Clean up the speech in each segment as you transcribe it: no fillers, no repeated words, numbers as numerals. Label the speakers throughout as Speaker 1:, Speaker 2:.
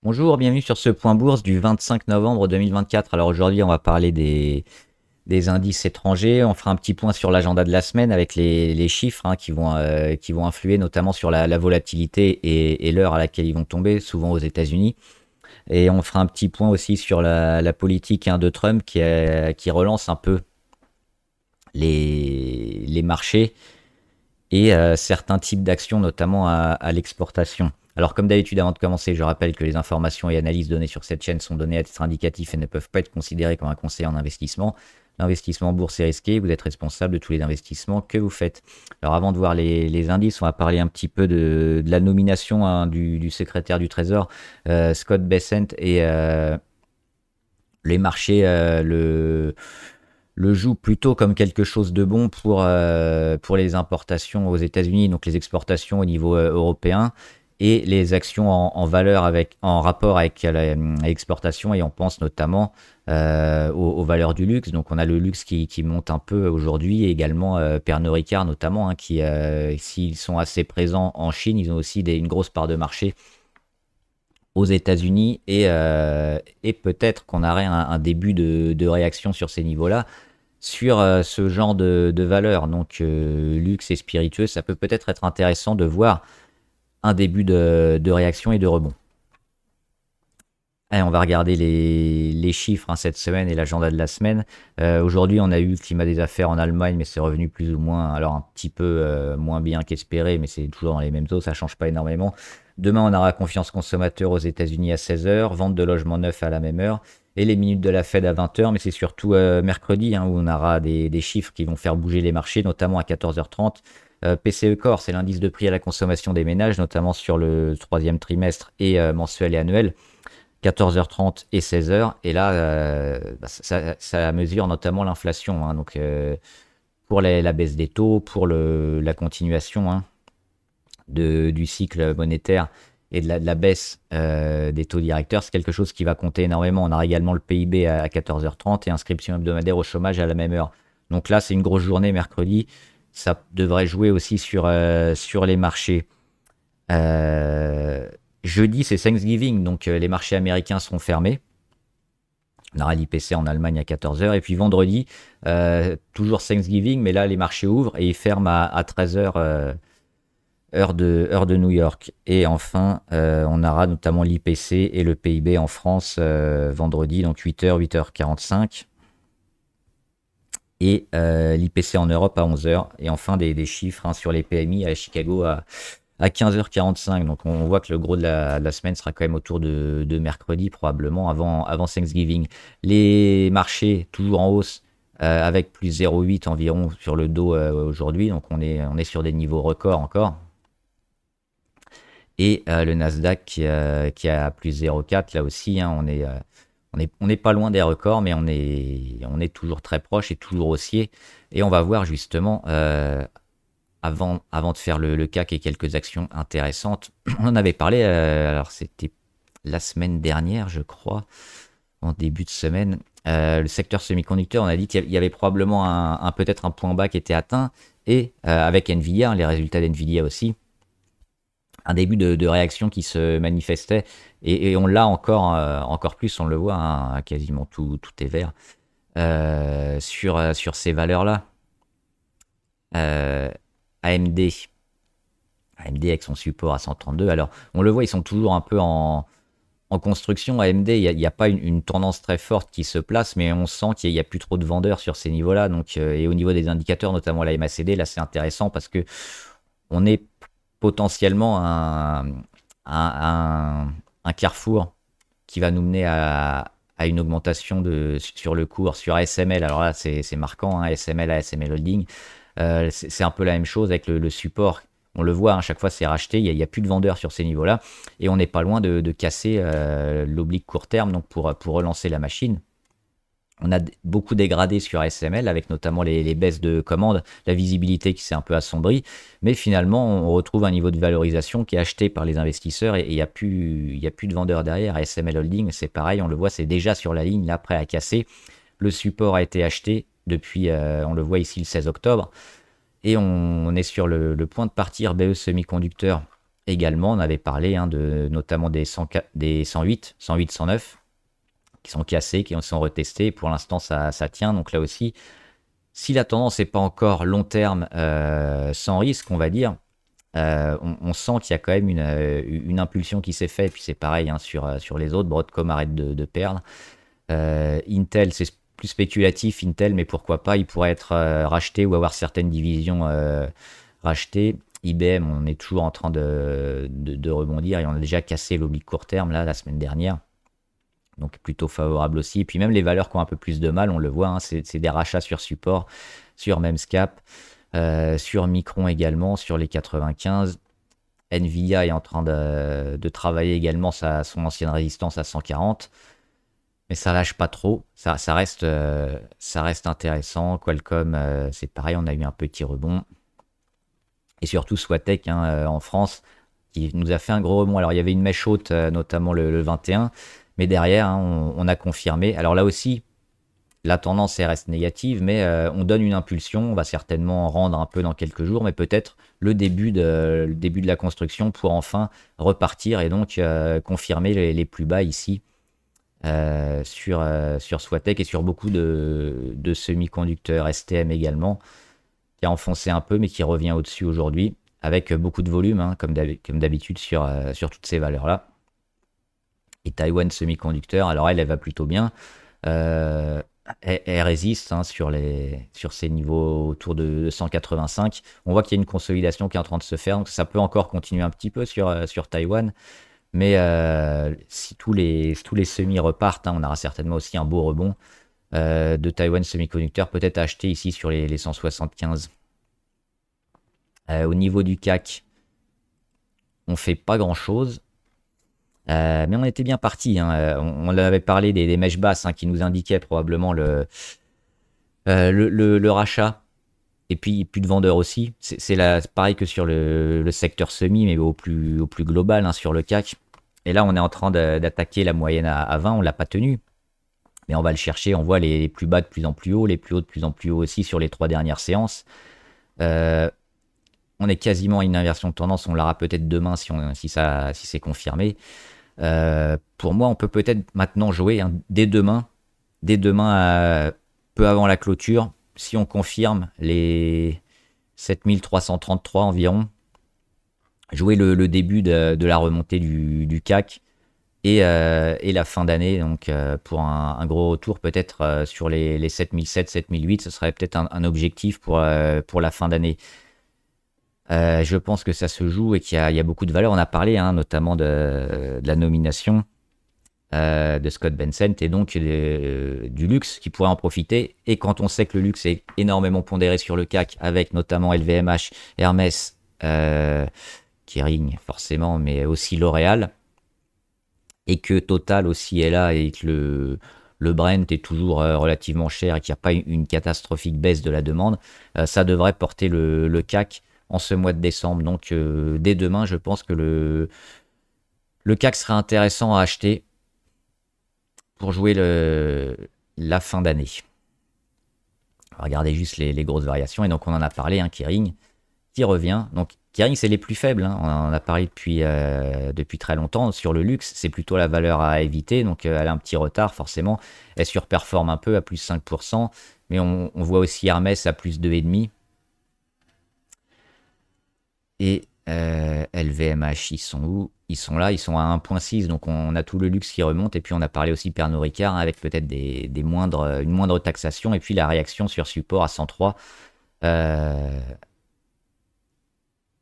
Speaker 1: Bonjour, bienvenue sur ce point bourse du 25 novembre 2024. Alors aujourd'hui, on va parler des indices étrangers. On fera un petit point sur l'agenda de la semaine avec les chiffres qui vont influer notamment sur la volatilité et l'heure à laquelle ils vont tomber, souvent aux États-Unis. Et on fera un petit point aussi sur la politique de Trump qui relance un peu les marchés et certains types d'actions, notamment à l'exportation. Alors comme d'habitude, avant de commencer, je rappelle que les informations et analyses données sur cette chaîne sont données à titre indicatif et ne peuvent pas être considérées comme un conseil en investissement. L'investissement en bourse est risqué, vous êtes responsable de tous les investissements que vous faites. Alors avant de voir les indices, on va parler un petit peu de la nomination du secrétaire du Trésor, Scott Bessent, et les marchés le joue plutôt comme quelque chose de bon pour les importations aux États-Unis, donc les exportations au niveau européen, et les actions en valeur en rapport avec l'exportation, et on pense notamment aux valeurs du luxe. Donc on a le luxe qui monte un peu aujourd'hui, et également Pernod Ricard notamment, qui, s'ils sont assez présents en Chine, ils ont aussi une grosse part de marché aux États-Unis, et peut-être qu'on aurait un début de réaction sur ces niveaux-là sur ce genre de valeurs, donc luxe et spiritueux. Ça peut-être être intéressant de voir un début de réaction et de rebond. Allez, on va regarder les chiffres cette semaine et l'agenda de la semaine. Aujourd'hui, on a eu le climat des affaires en Allemagne, mais c'est revenu plus ou moins, alors un petit peu moins bien qu'espéré, mais c'est toujours dans les mêmes eaux, ça change pas énormément. Demain, on aura confiance consommateur aux États-Unis à 16h, vente de logements neufs à la même heure, et les minutes de la Fed à 20h, mais c'est surtout mercredi où on aura des chiffres qui vont faire bouger les marchés, notamment à 14h30. PCE Core, c'est l'indice de prix à la consommation des ménages, notamment sur le troisième trimestre et mensuel et annuel. 14h30 et 16h. Et là, ça mesure notamment l'inflation. Donc, pour la baisse des taux, pour la continuation du cycle monétaire et de la baisse des taux directeurs, c'est quelque chose qui va compter énormément. On a également le PIB à 14h30 et inscription hebdomadaire au chômage à la même heure. Donc là, c'est une grosse journée mercredi. Ça devrait jouer aussi sur les marchés. Jeudi, c'est Thanksgiving, donc les marchés américains seront fermés. On aura l'IPC en Allemagne à 14h. Et puis vendredi, toujours Thanksgiving, mais là, les marchés ouvrent et ils ferment à 13h, heure de New York. Et enfin, on aura notamment l'IPC et le PIB en France vendredi, donc 8h, 8h45. Et l'IPC en Europe à 11h. Et enfin, des chiffres sur les PMI à Chicago à 15h45. Donc on voit que le gros de la semaine sera quand même autour de mercredi, probablement avant Thanksgiving. Les marchés toujours en hausse, avec plus 0,8 environ sur le dos aujourd'hui. Donc on est sur des niveaux records encore. Et le Nasdaq qui a plus 0,4 là aussi. On n'est pas loin des records, mais on est toujours très proche et toujours haussier. Et on va voir justement avant de faire le CAC et quelques actions intéressantes. On en avait parlé, alors c'était la semaine dernière, je crois, en début de semaine. Le secteur semi-conducteur, on a dit qu'il y avait probablement peut-être un point bas qui était atteint, et avec Nvidia, les résultats d'Nvidia aussi, un début de réaction qui se manifestait, et on l'a encore plus, on le voit, quasiment tout est vert sur ces valeurs-là. AMD, AMD avec son support à 132. Alors, on le voit, ils sont toujours un peu en construction. AMD, il n'y a pas une tendance très forte qui se place, mais on sent qu'il n'y a plus trop de vendeurs sur ces niveaux-là. Donc, et au niveau des indicateurs, notamment la MACD, là, c'est intéressant parce que on est potentiellement un carrefour qui va nous mener à une augmentation sur le cours, sur ASML. Alors là, c'est marquant, ASML, ASML Holding. C'est un peu la même chose avec le support. On le voit, chaque fois c'est racheté, il n'y a plus de vendeurs sur ces niveaux-là, et on n'est pas loin de casser l'oblique court terme, donc pour relancer la machine. On a beaucoup dégradé sur ASML, avec notamment les baisses de commandes, la visibilité qui s'est un peu assombrie, mais finalement on retrouve un niveau de valorisation qui est acheté par les investisseurs, et il n'y a plus de vendeurs derrière. ASML Holding, c'est pareil, on le voit, c'est déjà sur la ligne, là, prêt à casser. Le support a été acheté depuis, on le voit ici, le 16 octobre. Et on est sur le point de partir BE Semiconducteur Également, on avait parlé notamment des 108, 109, qui sont cassés, qui sont retestés. Pour l'instant, ça tient. Donc là aussi, si la tendance n'est pas encore long terme sans risque, on va dire, on sent qu'il y a quand même une impulsion qui s'est faite. Puis c'est pareil sur les autres. Broadcom arrête de perdre. Intel, c'est plus spéculatif, Intel, mais pourquoi pas, il pourrait être racheté ou avoir certaines divisions rachetées. IBM, on est toujours en train de rebondir et on a déjà cassé l'oblique court terme là, la semaine dernière. Donc plutôt favorable aussi. Et puis même les valeurs qui ont un peu plus de mal, on le voit, c'est des rachats sur support, sur Memscap, sur Micron également, sur les 95. Nvidia est en train de travailler également son ancienne résistance à 140. Mais ça lâche pas trop, ça reste intéressant. Qualcomm, c'est pareil, on a eu un petit rebond. Et surtout Swatech en France, qui nous a fait un gros rebond. Alors il y avait une mèche haute, notamment le 21, mais derrière, on a confirmé. Alors là aussi, la tendance reste négative, mais on donne une impulsion. On va certainement rendre un peu dans quelques jours, mais peut-être le début de la construction pour enfin repartir et donc confirmer les plus bas ici. Sur Swatech et sur beaucoup de semi-conducteurs, STM également, qui a enfoncé un peu mais qui revient au-dessus aujourd'hui avec beaucoup de volume, comme d'habitude sur toutes ces valeurs-là. Et Taiwan Semiconductor, alors elle va plutôt bien. Elle résiste sur ces niveaux autour de 185. On voit qu'il y a une consolidation qui est en train de se faire, donc ça peut encore continuer un petit peu sur Taïwan. Mais si tous les semis repartent, on aura certainement aussi un beau rebond de Taiwan Semiconductor, peut-être acheter ici sur les 175. Au niveau du CAC, on fait pas grand-chose. Mais on était bien parti. On avait parlé des mèches basses qui nous indiquaient probablement le rachat. Et puis plus de vendeurs aussi. C'est pareil que sur le secteur semi, mais au plus global sur le CAC. Et là, on est en train d'attaquer la moyenne à 20. On ne l'a pas tenue. Mais on va le chercher. On voit les plus bas de plus en plus haut, les plus hauts de plus en plus haut aussi sur les 3 dernières séances. On est quasiment à une inversion de tendance. On l'aura peut-être demain si c'est confirmé. Pour moi, on peut peut-être maintenant jouer dès demain, peu avant la clôture, si on confirme les 7333 environ, jouer le début de la remontée du CAC et la fin d'année, donc pour un gros retour peut-être sur les 7007, 7008, ce serait peut-être un objectif pour la fin d'année. Je pense que ça se joue et qu'il y a beaucoup de valeur. On a parlé notamment de la nomination de Scott Bessent et donc du luxe qui pourrait en profiter. Et quand on sait que le luxe est énormément pondéré sur le CAC avec notamment LVMH, Hermès, Kering forcément, mais aussi L'Oréal, et que Total aussi est là et que le Brent est toujours relativement cher et qu'il n'y a pas une catastrophique baisse de la demande, ça devrait porter le CAC en ce mois de décembre. Donc dès demain, je pense que le CAC serait intéressant à acheter pour jouer la fin d'année. Regardez juste les grosses variations. Et donc on en a parlé, Kering qui revient. Donc Kering, c'est les plus faibles. On en a parlé depuis très longtemps. Sur le luxe, c'est plutôt la valeur à éviter. Donc elle a un petit retard forcément. Elle surperforme un peu à plus 5%. Mais on voit aussi Hermès à plus 2,5%. Et LVMH, ils sont où? Ils sont là, ils sont à 1,6. Donc on a tout le luxe qui remonte. Et puis on a parlé aussi Pernod Ricard avec peut-être une moindre taxation. Et puis la réaction sur support à 103.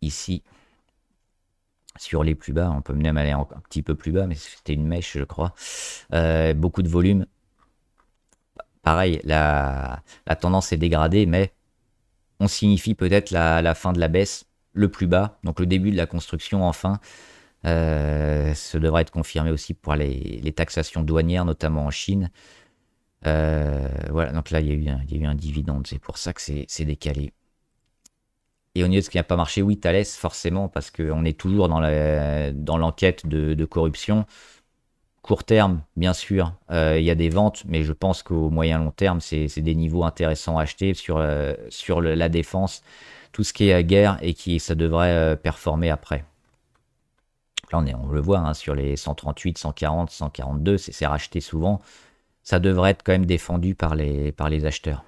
Speaker 1: Ici, sur les plus bas, on peut même aller un petit peu plus bas, mais c'était une mèche, je crois. Beaucoup de volume. Pareil, la tendance est dégradée, mais on signifie peut-être la fin de la baisse. Le plus bas, donc le début de la construction enfin, ce devrait être confirmé aussi pour les taxations douanières, notamment en Chine. Voilà, donc là il y a eu un dividende, c'est pour ça que c'est décalé. Et au niveau de ce qui n'a pas marché, oui, Thales, forcément, parce qu'on est toujours dans l'enquête de corruption. Court terme, bien sûr, il y a des ventes, mais je pense qu'au moyen long terme, c'est des niveaux intéressants à acheter sur la défense. Tout ce qui est guerre et ça devrait performer après. Là, on le voit hein, sur les 138, 140, 142, c'est racheté souvent. Ça devrait être quand même défendu par les acheteurs.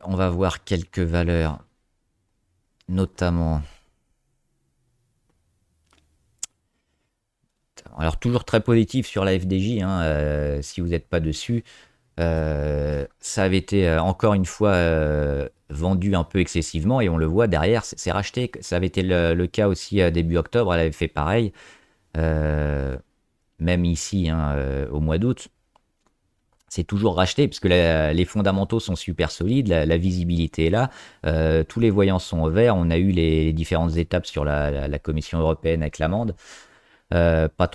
Speaker 1: On va voir quelques valeurs, notamment. Alors, toujours très positif sur la FDJ, hein, si vous n'êtes pas dessus. Ça avait été encore une fois vendu un peu excessivement et on le voit derrière, c'est racheté. Ça avait été le cas aussi début octobre, elle avait fait pareil. Euh, Même ici, hein, au mois d'août. C'est toujours racheté parce que les fondamentaux sont super solides, la visibilité est là, tous les voyants sont au vert. On a eu les différentes étapes sur la Commission européenne avec l'amende, pas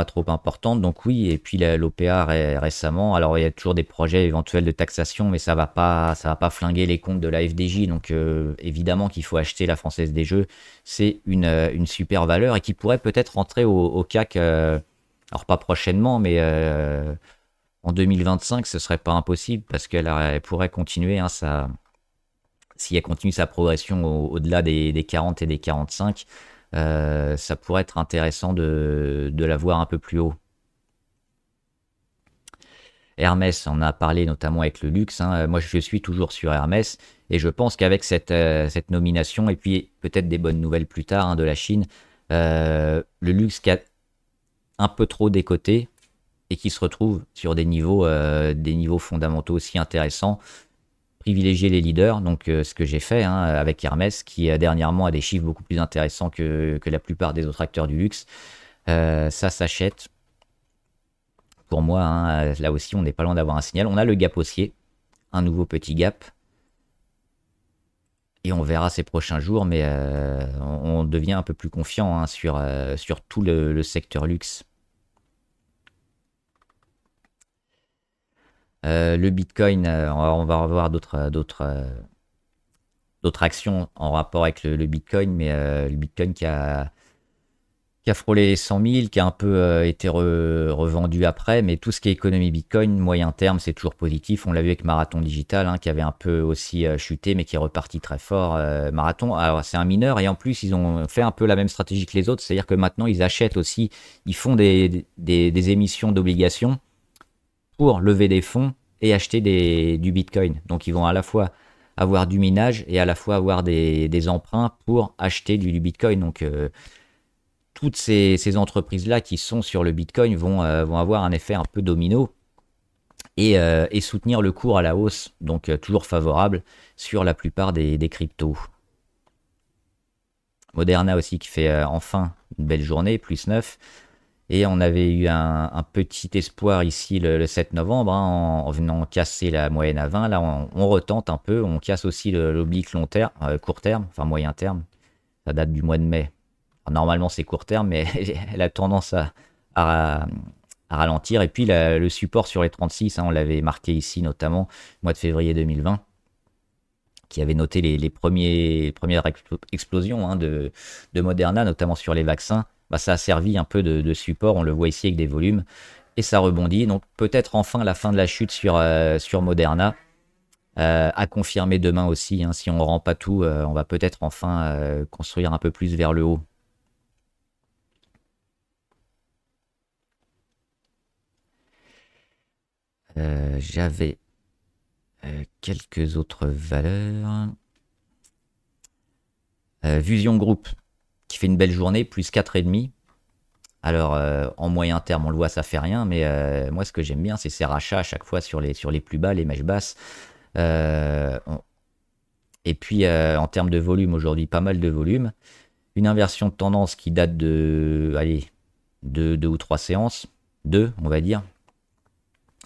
Speaker 1: trop importante, donc oui. Et puis l'OPA récemment, alors il y a toujours des projets éventuels de taxation, mais ça va pas flinguer les comptes de la FDJ. Donc évidemment qu'il faut acheter la Française des Jeux, c'est une super valeur et qui pourrait peut-être rentrer au CAC, alors pas prochainement, mais en 2025, ce serait pas impossible parce elle pourrait continuer, hein, si elle continue sa progression au-delà des 40 et des 45, ça pourrait être intéressant de la voir un peu plus haut. Hermès, on a parlé notamment avec le luxe, hein. Moi, je suis toujours sur Hermès et je pense qu'avec cette nomination et puis peut-être des bonnes nouvelles plus tard hein, de la Chine, le luxe qui a un peu trop décoté et qui se retrouve sur des niveaux fondamentaux aussi intéressants. Privilégier les leaders, donc ce que j'ai fait hein, avec Hermès, qui dernièrement a des chiffres beaucoup plus intéressants que la plupart des autres acteurs du luxe. Ça s'achète. Pour moi, hein, là aussi, on n'est pas loin d'avoir un signal. On a le gap haussier, un nouveau petit gap. Et on verra ces prochains jours, mais on devient un peu plus confiant hein, sur tout le secteur luxe. Le Bitcoin, on va revoir d'autres actions en rapport avec le Bitcoin, mais le Bitcoin qui a frôlé les 100 000, qui a un peu été revendu après, mais tout ce qui est économie Bitcoin, moyen terme, c'est toujours positif. On l'a vu avec Marathon Digital, hein, qui avait un peu aussi chuté, mais qui est reparti très fort. Marathon, alors c'est un mineur, et en plus, ils ont fait un peu la même stratégie que les autres, c'est-à-dire que maintenant, ils achètent aussi, ils font des émissions d'obligations pour lever des fonds et acheter du Bitcoin. Donc ils vont à la fois avoir du minage et à la fois avoir des emprunts pour acheter du Bitcoin. Donc toutes ces entreprises-là qui sont sur le Bitcoin vont avoir un effet un peu domino et soutenir le cours à la hausse. Donc toujours favorable sur la plupart des cryptos. Moderna aussi qui fait enfin une belle journée, plus 9. Et on avait eu un petit espoir ici le 7 novembre hein, en venant casser la moyenne à 20. Là, on retente un peu. On casse aussi l'oblique long terme, court terme, enfin moyen terme. Ça date du mois de mai. Alors, normalement, c'est court terme, mais elle a tendance à ralentir. Et puis, le support sur les 36, hein, on l'avait marqué ici, notamment mois de février 2020, qui avait noté les premières explosions hein, de Moderna, notamment sur les vaccins. Bah, ça a servi un peu de support, on le voit ici avec des volumes, et ça rebondit. Donc peut-être enfin la fin de la chute sur Moderna, à confirmer demain aussi. Hein, si on ne rend pas tout, on va peut-être enfin construire un peu plus vers le haut. J'avais quelques autres valeurs. Fusion Group, qui fait une belle journée, plus 4,5. Alors, en moyen terme, on le voit, ça fait rien, mais moi, ce que j'aime bien, c'est ces rachats à chaque fois sur les plus bas, les mèches basses. Et puis, en termes de volume, aujourd'hui, pas mal de volume. Une inversion de tendance qui date de, allez, deux ou trois séances, deux, on va dire.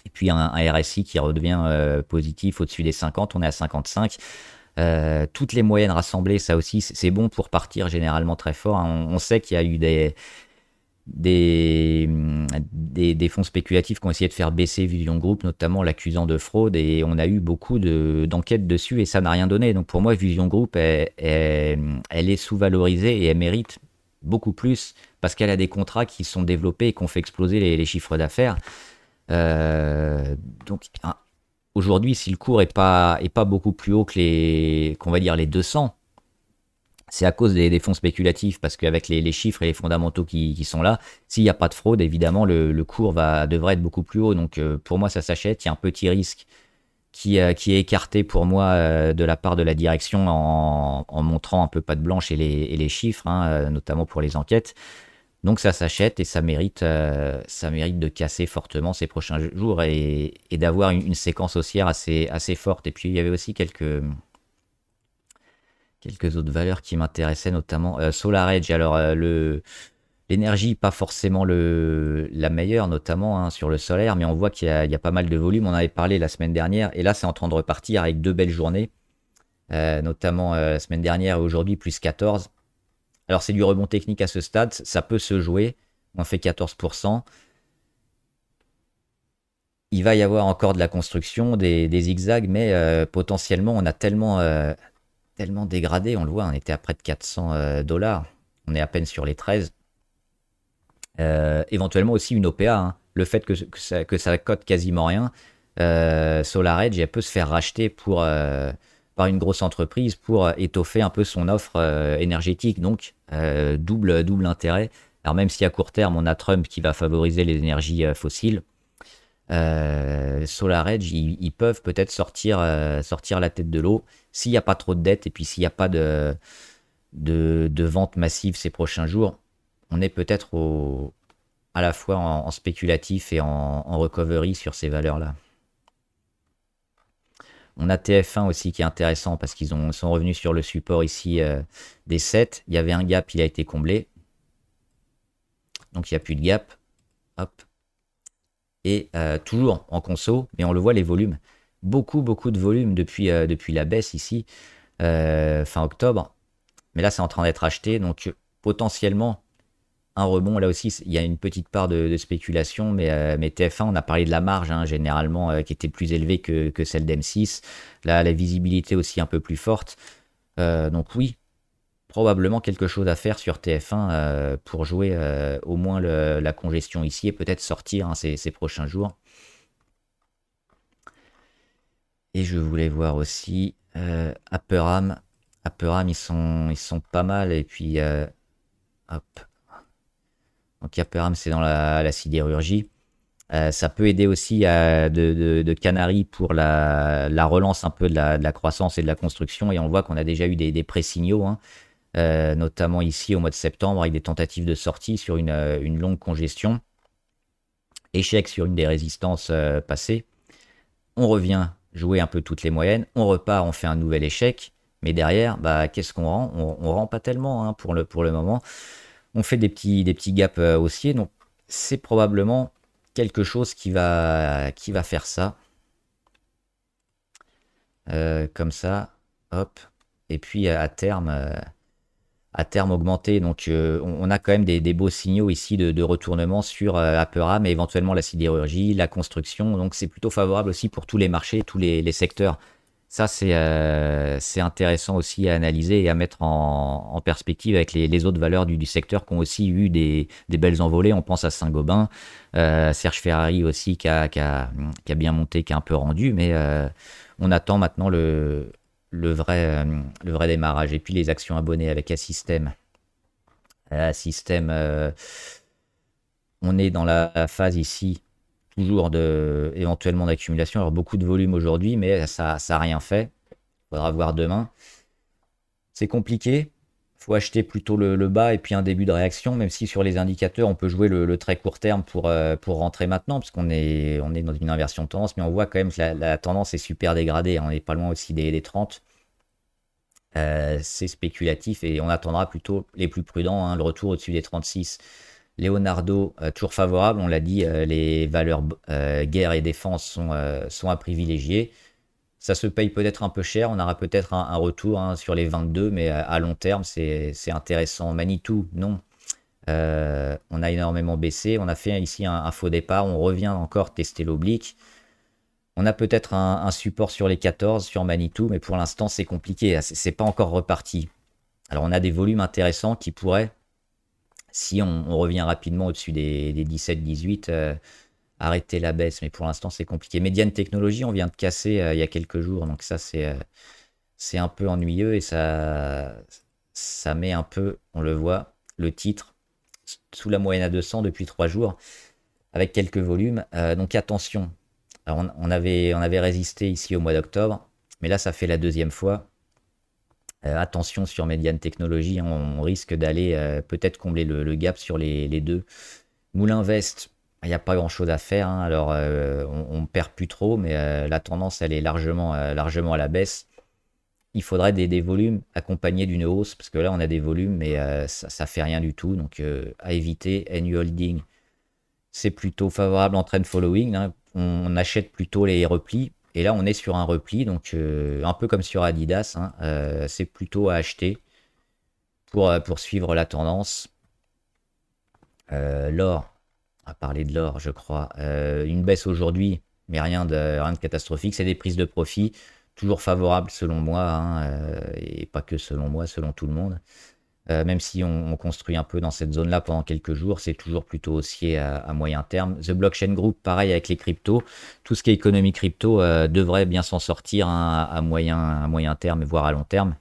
Speaker 1: Et puis, un RSI qui redevient positif au-dessus des 50, on est à 55. Toutes les moyennes rassemblées, ça aussi, c'est bon pour partir généralement très fort. Hein. On sait qu'il y a eu des fonds spéculatifs qui ont essayé de faire baisser Fusion Group, notamment l'accusant de fraude, et on a eu beaucoup d'enquêtes dessus et ça n'a rien donné. Donc pour moi, Fusion Group, elle est sous-valorisée et elle mérite beaucoup plus parce qu'elle a des contrats qui sont développés et qui ont fait exploser les chiffres d'affaires. Donc aujourd'hui, si le cours est pas beaucoup plus haut que qu'on va dire les 200, c'est à cause des fonds spéculatifs, parce qu'avec les chiffres et les fondamentaux qui sont là, s'il n'y a pas de fraude, évidemment, le cours devrait être beaucoup plus haut. Donc pour moi, ça s'achète. Il y a un petit risque qui est écarté pour moi de la part de la direction en montrant un peu patte blanche et les chiffres, hein, notamment pour les enquêtes. Donc ça s'achète et ça mérite de casser fortement ces prochains jours et d'avoir une séquence haussière assez forte. Et puis il y avait aussi quelques autres valeurs qui m'intéressaient, notamment SolarEdge. Alors l'énergie, pas forcément la meilleure, notamment hein, sur le solaire, mais on voit qu'il y a pas mal de volume. On en avait parlé la semaine dernière, et là c'est en train de repartir avec 2 belles journées, notamment la semaine dernière et aujourd'hui, plus 14. Alors c'est du rebond technique à ce stade, ça peut se jouer, on fait 14%. Il va y avoir encore de la construction, des zigzags, mais potentiellement on a tellement dégradé, on le voit, on était à près de 400 $, on est à peine sur les 13. Éventuellement aussi une OPA, hein. Le fait que ça cote quasiment rien, SolarEdge, elle peut se faire racheter par une grosse entreprise pour étoffer un peu son offre énergétique. Donc, double intérêt. Alors même si à court terme, on a Trump qui va favoriser les énergies fossiles, SolarEdge, ils peuvent peut-être sortir la tête de l'eau s'il n'y a pas trop de dettes et puis s'il n'y a pas de vente massive ces prochains jours. On est peut-être à la fois en spéculatif et en recovery sur ces valeurs-là. On a TF1 aussi qui est intéressant parce qu'ils sont revenus sur le support ici des 7. Il y avait un gap, il a été comblé. Donc il n'y a plus de gap. Hop. Et toujours en conso, mais on le voit les volumes. Beaucoup de volume depuis la baisse ici, fin octobre. Mais là c'est en train d'être acheté, donc potentiellement un rebond. Là aussi, il y a une petite part de spéculation, mais TF1, on a parlé de la marge, hein, généralement, qui était plus élevée que celle d'M6. Là, la visibilité aussi un peu plus forte. Donc oui, probablement quelque chose à faire sur TF1 pour jouer au moins la congestion ici et peut-être sortir hein, ces prochains jours. Et je voulais voir aussi Aperam. Aperam, ils sont pas mal. Et puis, hop. Donc Aperam, c'est dans la sidérurgie. Ça peut aider aussi de Canary pour la relance un peu de la croissance et de la construction. Et on voit qu'on a déjà eu des pré-signaux, hein, notamment ici au mois de septembre, avec des tentatives de sortie sur une longue congestion. Échec sur une des résistances passées. On revient jouer un peu toutes les moyennes. On repart, on fait un nouvel échec. Mais derrière, bah, qu'est-ce qu'on rend? On rend pas tellement hein, pour le moment. On fait des petits gaps haussiers, donc c'est probablement quelque chose qui va faire ça. Comme ça, hop. Et puis à terme augmenter. Donc on a quand même des beaux signaux ici de retournement sur Aperam, mais éventuellement la sidérurgie, la construction. Donc c'est plutôt favorable aussi pour tous les marchés, tous les secteurs. Ça, c'est intéressant aussi à analyser et à mettre en perspective avec les autres valeurs du secteur qui ont aussi eu des belles envolées. On pense à Saint-Gobain, Serge Ferrari aussi qui a bien monté, qui a un peu rendu, mais on attend maintenant le vrai démarrage. Et puis les actions abonnées avec Assystem. Assystem, on est dans la phase ici toujours éventuellement d'accumulation. Alors beaucoup de volume aujourd'hui, mais ça n'a rien fait. Il faudra voir demain. C'est compliqué. Il faut acheter plutôt le bas et puis un début de réaction, même si sur les indicateurs, on peut jouer le très court terme pour rentrer maintenant, parce qu'on est dans une inversion de tendance, mais on voit quand même que la tendance est super dégradée. On n'est pas loin aussi des 30. C'est spéculatif et on attendra plutôt les plus prudents, hein, le retour au-dessus des 36. Leonardo, toujours favorable, on l'a dit, les valeurs guerre et défense sont à privilégier. Ça se paye peut-être un peu cher, on aura peut-être un retour hein, sur les 22, mais à long terme, c'est intéressant. Manitou, non. On a énormément baissé, on a fait ici un faux départ, on revient encore tester l'oblique. On a peut-être un support sur les 14 sur Manitou, mais pour l'instant, c'est compliqué, c'est pas encore reparti. Alors, on a des volumes intéressants qui pourraient, si on revient rapidement au-dessus des 17-18, arrêter la baisse, mais pour l'instant c'est compliqué. Median Technologies, on vient de casser il y a quelques jours, donc ça c'est un peu ennuyeux et ça met un peu, on le voit, le titre sous la moyenne à 200 depuis 3 jours, avec quelques volumes. Donc attention, alors on avait résisté ici au mois d'octobre, mais là ça fait la deuxième fois. Attention sur Median Technologies, hein, on risque d'aller peut-être combler le gap sur les deux. Moulin Vest, il n'y a pas grand-chose à faire, hein, alors on ne perd plus trop, mais la tendance elle est largement à la baisse. Il faudrait des volumes accompagnés d'une hausse, parce que là on a des volumes, mais ça fait rien du tout, donc à éviter. NU Holding, c'est plutôt favorable en trend following, hein. On achète plutôt les replis, et là on est sur un repli, donc un peu comme sur Adidas, hein, c'est plutôt à acheter pour suivre la tendance. L'or, on va parler de l'or je crois, une baisse aujourd'hui, mais rien de catastrophique, c'est des prises de profit, toujours favorables selon moi, hein, et pas que selon moi, selon tout le monde. Même si on construit un peu dans cette zone-là pendant quelques jours, c'est toujours plutôt haussier à moyen terme. The Blockchain Group, pareil avec les cryptos. Tout ce qui est économie crypto devrait bien s'en sortir, hein, à moyen terme, voire à long terme.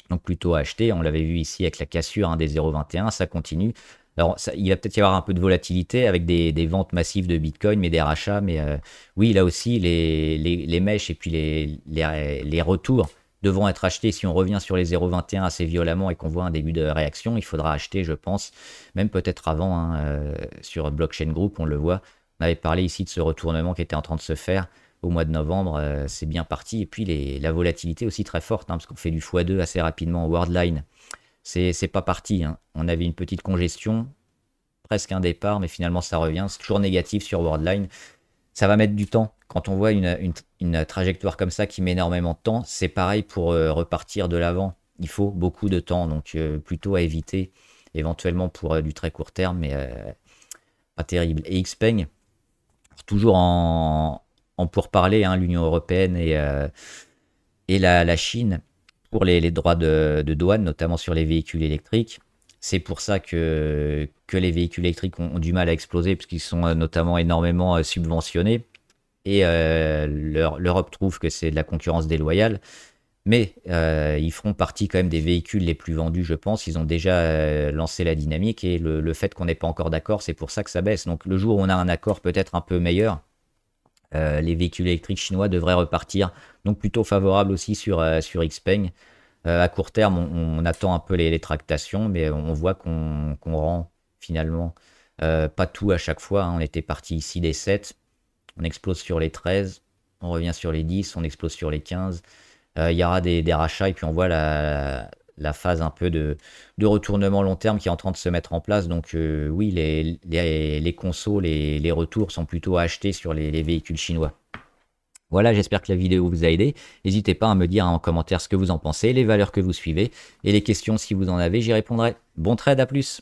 Speaker 1: Donc plutôt à acheter. On l'avait vu ici avec la cassure, hein, des 0,21, ça continue. Alors il va peut-être y avoir un peu de volatilité avec des ventes massives de Bitcoin, mais des rachats. Mais oui, là aussi, les mèches et puis les retours devront être achetés. Si on revient sur les 0,21 assez violemment et qu'on voit un début de réaction, il faudra acheter, je pense, même peut-être avant, hein, sur Blockchain Group, on le voit. On avait parlé ici de ce retournement qui était en train de se faire au mois de novembre, c'est bien parti. Et puis la volatilité aussi très forte, hein, parce qu'on fait du x2 assez rapidement. Worldline, c'est pas parti, hein. On avait une petite congestion, presque un départ, mais finalement ça revient. C'est toujours négatif sur Worldline. Ça va mettre du temps. Quand on voit une trajectoire comme ça qui met énormément de temps, c'est pareil pour repartir de l'avant. Il faut beaucoup de temps, donc plutôt à éviter, éventuellement pour du très court terme, mais pas terrible. Et Xpeng, toujours en pourparlers, hein, l'Union européenne et la Chine pour les droits de douane, notamment sur les véhicules électriques. C'est pour ça que les véhicules électriques ont du mal à exploser, parce qu'ils sont notamment énormément subventionnés. Et l'Europe trouve que c'est de la concurrence déloyale. Mais ils feront partie quand même des véhicules les plus vendus, je pense. Ils ont déjà lancé la dynamique. Et le fait qu'on n'est pas encore d'accord, c'est pour ça que ça baisse. Donc le jour où on a un accord peut-être un peu meilleur, les véhicules électriques chinois devraient repartir. Donc plutôt favorable aussi sur Xpeng. À court terme, on attend un peu les tractations, mais on voit qu'on rend finalement pas tout à chaque fois, hein. On était parti ici des 7, on explose sur les 13, on revient sur les 10, on explose sur les 15. Il y aura des rachats et puis on voit la phase un peu de retournement long terme qui est en train de se mettre en place. Donc oui, les consos, les retours sont plutôt à acheter sur les véhicules chinois. Voilà, j'espère que la vidéo vous a aidé. N'hésitez pas à me dire en commentaire ce que vous en pensez, les valeurs que vous suivez et les questions si vous en avez, j'y répondrai. Bon trade, à plus!